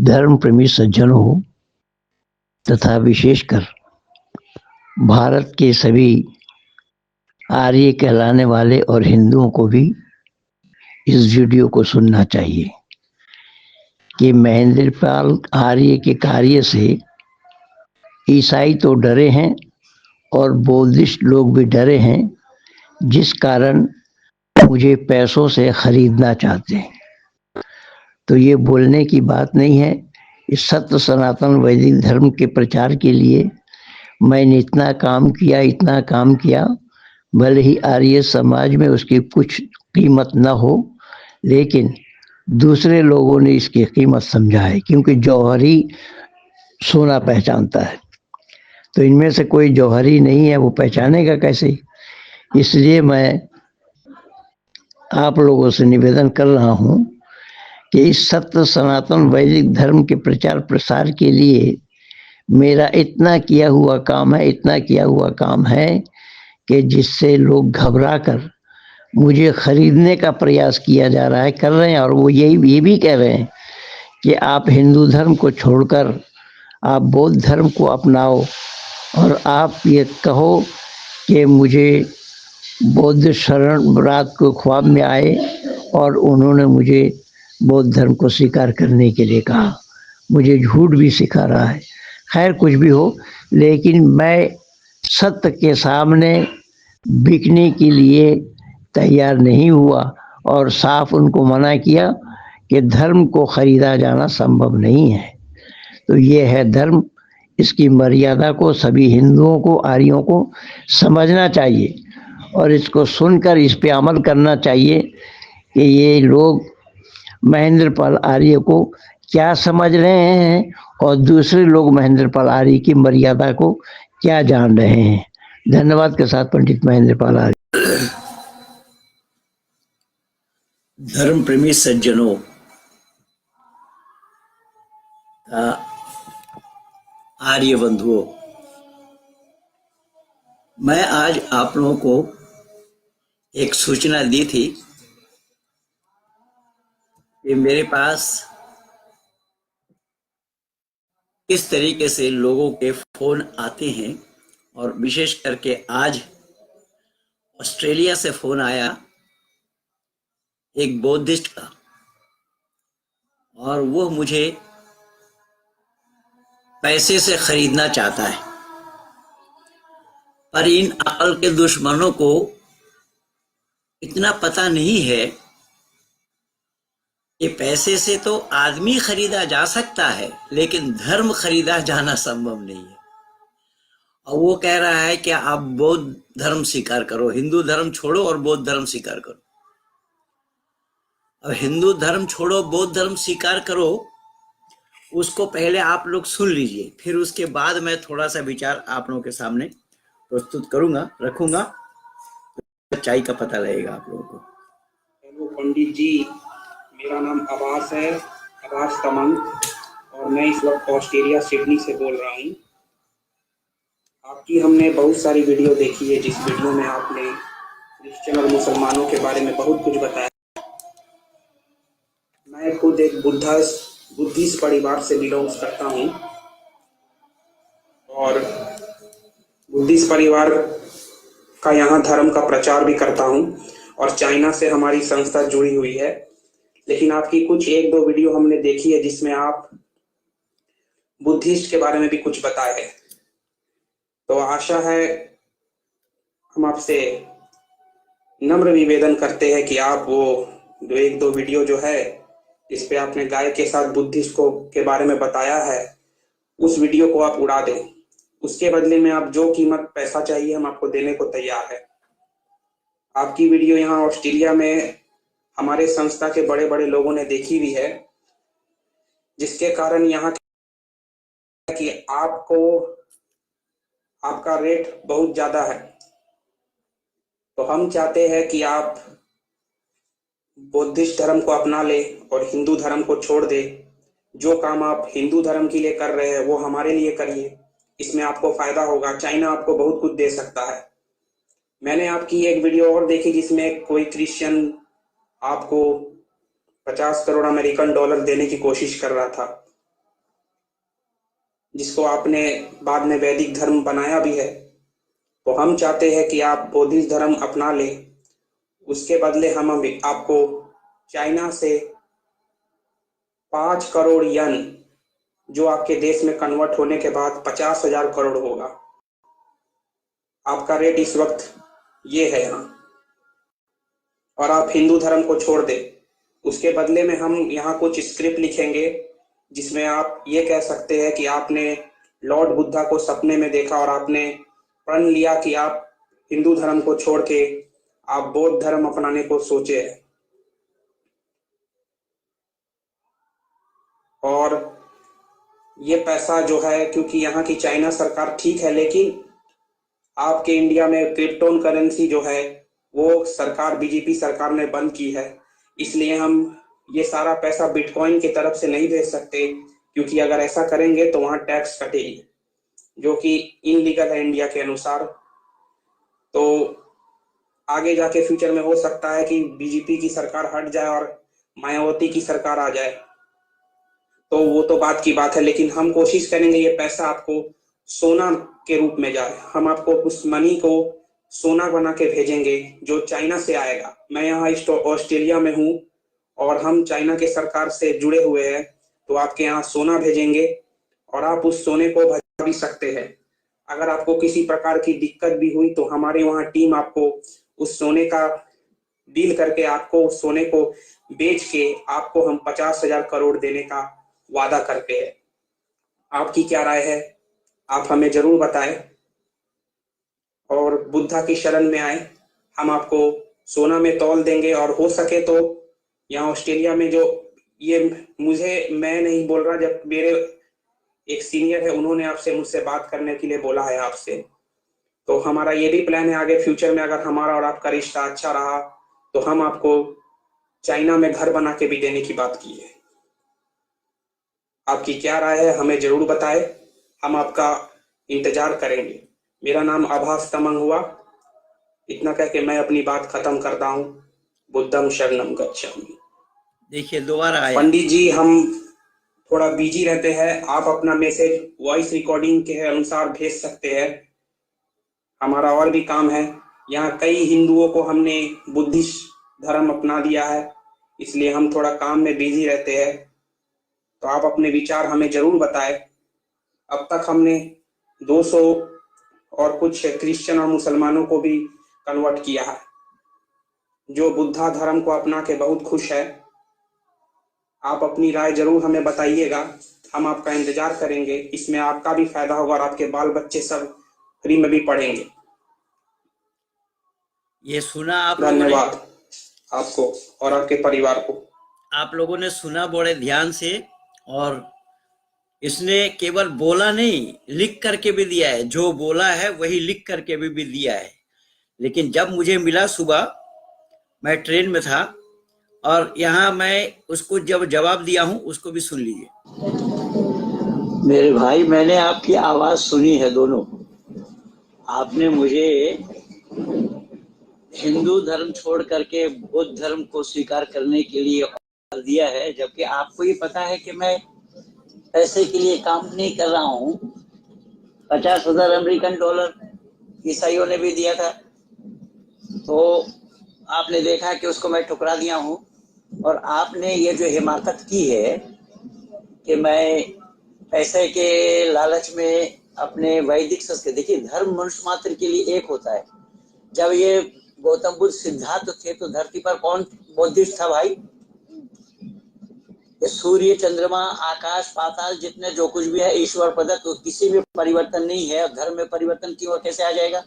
धर्म प्रेमी सज्जनों तथा विशेषकर भारत के सभी आर्य कहलाने वाले और हिंदुओं को भी इस वीडियो को सुनना चाहिए कि महेंद्रपाल आर्य के कार्य से ईसाई तो डरे हैं और बौद्धिस्ट लोग भी डरे हैं, जिस कारण मुझे पैसों से खरीदना चाहते हैं। तो ये बोलने की बात नहीं है। इस सत्य सनातन वैदिक धर्म के प्रचार के लिए मैंने इतना काम किया, भले ही आर्य समाज में उसकी कुछ कीमत न हो, लेकिन दूसरे लोगों ने इसकी कीमत समझा है, क्योंकि जौहरी सोना पहचानता है। तो इनमें से कोई जौहरी नहीं है, वो पहचानेगा कैसे? इसलिए मैं आप लोगों से निवेदन कर रहा हूँ कि इस सत्य सनातन वैदिक धर्म के प्रचार प्रसार के लिए मेरा इतना किया हुआ काम है कि जिससे लोग घबरा कर मुझे खरीदने का प्रयास किया जा रहा है, कर रहे हैं। और वो ये भी कह रहे हैं कि आप हिंदू धर्म को छोड़कर आप बौद्ध धर्म को अपनाओ, और आप ये कहो कि मुझे बौद्ध शरण रात को ख्वाब में आए और उन्होंने मुझे बौद्ध धर्म को स्वीकार करने के लिए कहा। मुझे झूठ भी सिखा रहा है। खैर, कुछ भी हो, लेकिन मैं सत्य के सामने बिकने के लिए तैयार नहीं हुआ और साफ उनको मना किया कि धर्म को खरीदा जाना संभव नहीं है। तो ये है धर्म, इसकी मर्यादा को सभी हिंदुओं को, आर्यों को समझना चाहिए और इसको सुनकर इस पे अमल करना चाहिए कि ये लोग महेंद्रपाल आर्य को क्या समझ रहे हैं और दूसरे लोग महेंद्रपाल आर्य की मर्यादा को क्या जान रहे हैं। धन्यवाद के साथ पंडित महेंद्रपाल आर्य। धर्म प्रेमी सज्जनों, आर्य बंधुओं, मैं आज आप लोगों को एक सूचना दी थी कि मेरे पास किस तरीके से लोगों के फोन आते हैं, और विशेष करके आज ऑस्ट्रेलिया से फोन आया एक बौद्धिस्ट का, और वो मुझे पैसे से खरीदना चाहता है। पर इन अकल के दुश्मनों को इतना पता नहीं है कि पैसे से तो आदमी खरीदा जा सकता है, लेकिन धर्म खरीदा जाना संभव नहीं है। और वो कह रहा है कि आप बौद्ध धर्म स्वीकार करो, हिंदू धर्म छोड़ो और बौद्ध धर्म स्वीकार करो। अब हिंदू धर्म छोड़ो, बौद्ध धर्म स्वीकार करो, उसको पहले आप लोग सुन लीजिए, फिर उसके बाद मैं थोड़ा सा विचार आप लोगों के सामने प्रस्तुत रखूंगा, सच्चाई का पता लगेगा आप लोगों को। हेलो पंडित जी, मेरा नाम आवास है, आवास तमंग, और मैं इस वक्त ऑस्ट्रेलिया सिडनी से बोल रहा हूँ। आपकी हमने बहुत सारी वीडियो देखी है, जिस वीडियो में आपने क्रिश्चियन और मुसलमानों के बारे में बहुत कुछ बताया। मैं खुद एक बुद्धिस्ट परिवार से बिलोंग करता हूँ और बुद्धिस्ट परिवार का यहाँ धर्म का प्रचार भी करता हूँ, और चाइना से हमारी संस्था जुड़ी हुई है। लेकिन आपकी कुछ एक दो वीडियो हमने देखी है जिसमें आप बुद्धिस्ट के बारे में भी कुछ बताए हैं। तो आशा है, हम आपसे नम्र निवेदन करते हैं कि आप वो एक दो वीडियो जो है इस पे आपने गाय के साथ बुद्धिस्ट को के बारे में बताया है, उस वीडियो को आप उड़ा दें। उसके बदले में आप जो कीमत पैसा चाहिए हम आपको देने को तैयार है। आपकी वीडियो यहाँ ऑस्ट्रेलिया में हमारे संस्था के बड़े बड़े लोगों ने देखी भी है, जिसके कारण यहाँ कि आपका रेट बहुत ज्यादा है। तो हम चाहते हैं कि आप बौद्धिस्ट धर्म को अपना ले और हिंदू धर्म को छोड़ दे। जो काम आप हिंदू धर्म के लिए कर रहे हैं वो हमारे लिए करिए, इसमें आपको फायदा होगा। चाइना आपको बहुत कुछ दे सकता है। मैंने आपकी एक वीडियो और देखी जिसमें कोई क्रिश्चियन आपको 50 करोड़ अमेरिकन डॉलर देने की कोशिश कर रहा था। जिसको आपने बाद में वैदिक धर्म बनाया भी है, तो हम चाहते हैं कि आप बौद्धिस्ट धर्म अपना लें। उसके बदले हम आपको चाइना से 5 करोड़ यन, जो आपके देश में कन्वर्ट होने के बाद 50,000 करोड़ होगा, आपका रेट इस वक्त ये है यहाँ, और आप हिंदू धर्म को छोड़ दें। उसके बदले में हम यहाँ कुछ स्क्रिप्ट लिखेंगे जिसमें आप ये कह सकते हैं कि आपने लॉर्ड बुद्धा को सपने में देखा और आपने प्रण लिया कि आप हिंदू धर्म को छोड़ के आप बौद्ध धर्म अपनाने को सोचे हैं। और ये पैसा जो है, क्योंकि यहाँ की चाइना सरकार ठीक है, लेकिन आपके इंडिया में क्रिप्टोन करेंसी जो है वो सरकार, बीजेपी सरकार ने बंद की है, इसलिए हम ये सारा पैसा बिटकॉइन की तरफ से नहीं भेज सकते, क्योंकि अगर ऐसा करेंगे तो वहां टैक्स कटेगी, जो कि इनलीगल है इंडिया के अनुसार। तो आगे जाके फ्यूचर में हो सकता है कि बीजेपी की सरकार हट जाए और मायावती की सरकार आ जाए, तो वो तो बात की बात है, लेकिन हम कोशिश करेंगे ये पैसा आपको सोना के रूप में जाए। हम आपको उस मनी को सोना बना के भेजेंगे जो चाइना से आएगा। मैं यहाँ ऑस्ट्रेलिया में हूँ और हम चाइना के सरकार से जुड़े हुए हैं, तो आपके यहाँ सोना भेजेंगे और आप उस सोने को भजा भी सकते हैं। अगर आपको किसी प्रकार की दिक्कत भी हुई तो हमारे वहाँ टीम आपको उस सोने का डील करके, आपको उस सोने को बेच के आपको हम 50,000 करोड़ देने का वादा करते हैं। आपकी क्या राय है, आप हमें जरूर बताएं और बुद्धा की शरण में आए। हम आपको सोना में तौल देंगे, और हो सके तो यहाँ ऑस्ट्रेलिया में जो ये मैं नहीं बोल रहा, जब मेरे एक सीनियर है उन्होंने आपसे मुझसे बात करने के लिए बोला है आपसे, तो हमारा ये भी प्लान है आगे फ्यूचर में अगर हमारा और आपका रिश्ता अच्छा रहा तो हम आपको चाइना में घर बना के भी देने की बात की है। आपकी क्या राय है हमें जरूर बताएं, हम आपका इंतजार करेंगे। मेरा नाम आभास तमंग हुआ। इतना कह के मैं अपनी बात खत्म करता हूँ। बुद्धम शरणम गच्छामि। देखिए दोबारा आया। पंडित जी, हम थोड़ा बिजी रहते हैं, आप अपना मैसेज वॉइस रिकॉर्डिंग के अनुसार भेज सकते हैं। हमारा और भी काम है। यहाँ कई हिंदुओं को हमने बुद्धिस्ट धर्म अपना दिया है, इसलिए हम थोड़ा काम में बिजी रहते हैं, तो आप अपने विचार हमें जरूर बताएं। अब तक हमने 200 और कुछ क्रिश्चियन और मुसलमानों को भी कन्वर्ट किया है, जो बुद्धा धर्म को अपना के बहुत खुश है। आप अपनी राय जरूर हमें बताइएगा, हम आपका इंतजार करेंगे। इसमें आपका भी फायदा होगा और आपके बाल बच्चे सब फ्री में भी पढ़ेंगे। ये सुना आप लोगों ने? धन्यवाद आपको और आपके परिवार को। आप लोगों ने सुना बड़े ध्यान से, और इसने केवल बोला नहीं, लिख करके भी दिया है। जो बोला है वही लिख करके भी दिया है। लेकिन जब मुझे मिला सुबह, मैं ट्रेन में था और यहाँ मैं उसको जब जवाब दिया हूँ, उसको भी सुन लीजिए। मेरे भाई, मैंने आपकी आवाज सुनी है दोनों। आपने मुझे हिंदू धर्म छोड़ करके बौद्ध धर्म को स्वीकार करने के लिए ऑफर दिया है, जबकि आपको ये पता है कि मैं पैसे के लिए काम नहीं कर रहा हूँ। 50,000 अमेरिकन डॉलर ईसाइयों ने भी दिया था, तो आपने देखा कि उसको मैं ठुकरा दिया हूँ। और आपने ये जो हिमाकत की है कि मैं पैसे के लालच में अपने वैदिक संस्कृति, देखिए धर्म मनुष्य मात्र के लिए एक होता है। जब ये गौतम बुद्ध सिद्धार्थ थे तो धरती पर कौन बौद्धिस्ट था भाई? सूर्य, चंद्रमा, आकाश, पाताल, जितने जो कुछ भी है ईश्वर प्रदत्त, तो किसी में परिवर्तन नहीं है। धर्म में परिवर्तन क्यों और कैसे आ जाएगा?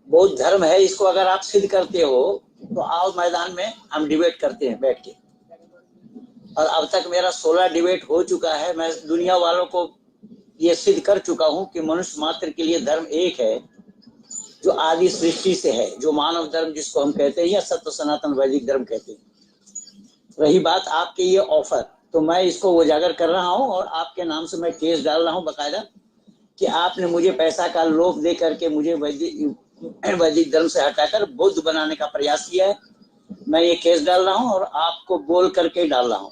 बौद्ध धर्म है, इसको अगर आप सिद्ध करते हो तो आओ मैदान में, हम डिबेट करते हैं बैठ के। और अब तक मेरा 16 डिबेट हो चुका है। मैं दुनिया वालों को ये सिद्ध कर चुका हूं कि मनुष्य मात्र के लिए धर्म एक है, जो आदि सृष्टि से है, जो मानव धर्म जिसको हम कहते हैं, या सत्य सनातन वैदिक धर्म कहते हैं। रही बात आपके ये ऑफर, तो मैं इसको उजागर कर रहा हूं और आपके नाम से मैं केस डाल रहा हूं बकायदा, कि आपने मुझे पैसा का लोभ दे करके मुझे वैदिक धर्म से हटाकर बौद्ध बनाने का प्रयास किया है। मैं ये केस डाल रहा हूं और आपको बोल करके डाल रहा हूं।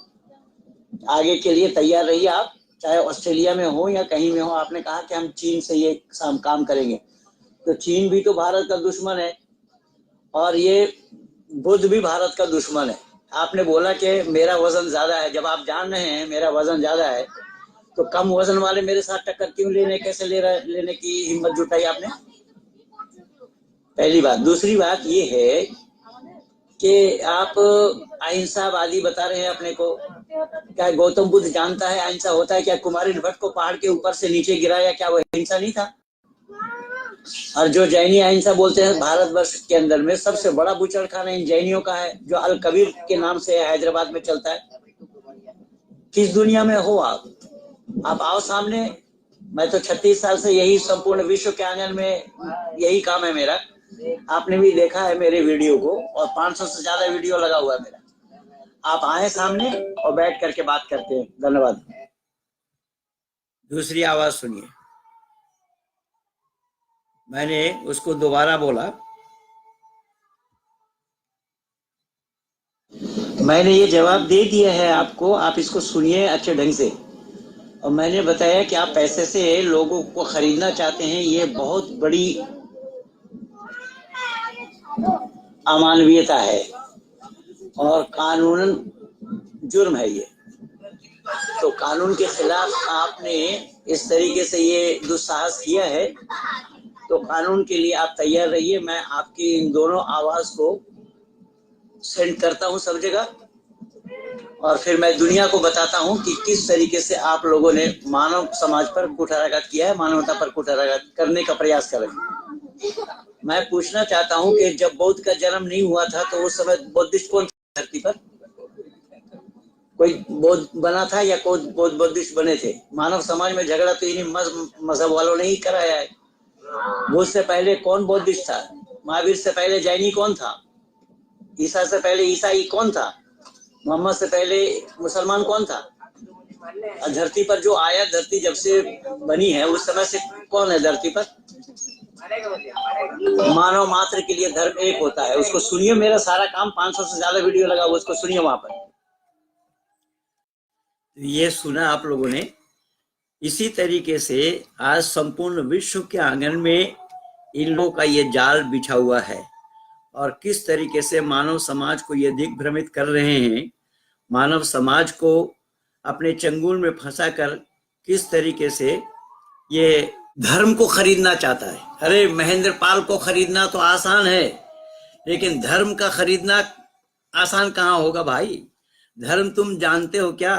आगे के लिए तैयार रहिए आप। चाहे ऑस्ट्रेलिया में हो या कहीं में हो, आपने कहा कि हम चीन से ये काम करेंगे, तो चीन भी तो भारत का दुश्मन है और ये बुद्ध भी भारत का दुश्मन है। आपने बोला कि मेरा वजन ज्यादा है, जब आप जान रहे हैं मेरा वजन ज्यादा है तो कम वजन वाले मेरे साथ टक्कर क्यों लेने की हिम्मत जुटाई आपने? पहली बात। दूसरी बात ये है कि आप अहिंसावादी बता रहे हैं अपने को। क्या गौतम बुद्ध जानता है अहिंसा होता है? क्या कुमारी भट्ट को पहाड़ के ऊपर से नीचे गिराया, क्या वो अहिंसा नहीं था? और जो जैनी अहिंसा बोलते हैं, भारतवर्ष के अंदर में सबसे बड़ा बूचड़खाना इन जैनियों का है, जो अल कबीर के नाम से हैदराबाद में चलता है। किस दुनिया में हो आप आओ सामने। मैं तो 36 साल से यही संपूर्ण विश्व के आंगन में यही काम है मेरा। आपने भी देखा है मेरे वीडियो को, और 500 से ज्यादा वीडियो लगा हुआ है मेरा। आप आए सामने और बैठ करके बात करते हैं। धन्यवाद। दूसरी आवाज सुनिए। मैंने उसको दोबारा बोला, मैंने ये जवाब दे दिया है आपको, आप इसको सुनिए अच्छे ढंग से। और मैंने बताया कि आप पैसे से लोगों को खरीदना चाहते हैं, ये बहुत बड़ी अमानवीयता है और कानूनन जुर्म है ये। तो कानून के खिलाफ आपने इस तरीके से ये दुस्साहस किया है, तो कानून के लिए आप तैयार रहिए। मैं आपकी इन दोनों आवाज को सेंड करता हूं सब जगह, और फिर मैं दुनिया को बताता हूं कि किस तरीके से आप लोगों ने मानव समाज पर कुठाराघात किया है, मानवता पर कुठाराघात करने का प्रयास कर रहे हैं। मैं पूछना चाहता हूं कि जब बौद्ध का जन्म नहीं हुआ था तो उस समय बौद्धिस्ट कौन था धरती पर? कोई बौद्ध बना था या कोई बौद्धिस्ट बने थे? मानव समाज में झगड़ा तो इन्हीं मजहब वालों ने ही कराया है। बुद्ध से पहले कौन बौद्धिस्ट था? महावीर से पहले जैनी कौन था? ईसा से पहले ईसाई कौन था? मोहम्मद से पहले मुसलमान कौन था? धरती पर जो आया, धरती जब से बनी है उस समय से कौन है धरती पर? मानव मात्र के लिए धर्म एक होता है। उसको सुनिए, मेरा सारा काम 500 से ज्यादा वीडियो लगा हुआ, उसको सुनिए वहां पर। ये सुना आप लोगों ने। इसी तरीके से आज संपूर्ण विश्व के आंगन में इन लोगों का ये जाल बिछा हुआ है, और किस तरीके से मानव समाज को ये दिग्भ्रमित कर रहे हैं। मानव समाज को अपने चंगुल में फंसाकर किस तरीके से ये धर्म को खरीदना चाहता है। अरे महेंद्र पाल को खरीदना तो आसान है, लेकिन धर्म का खरीदना आसान कहाँ होगा भाई? धर्म तुम जानते हो क्या?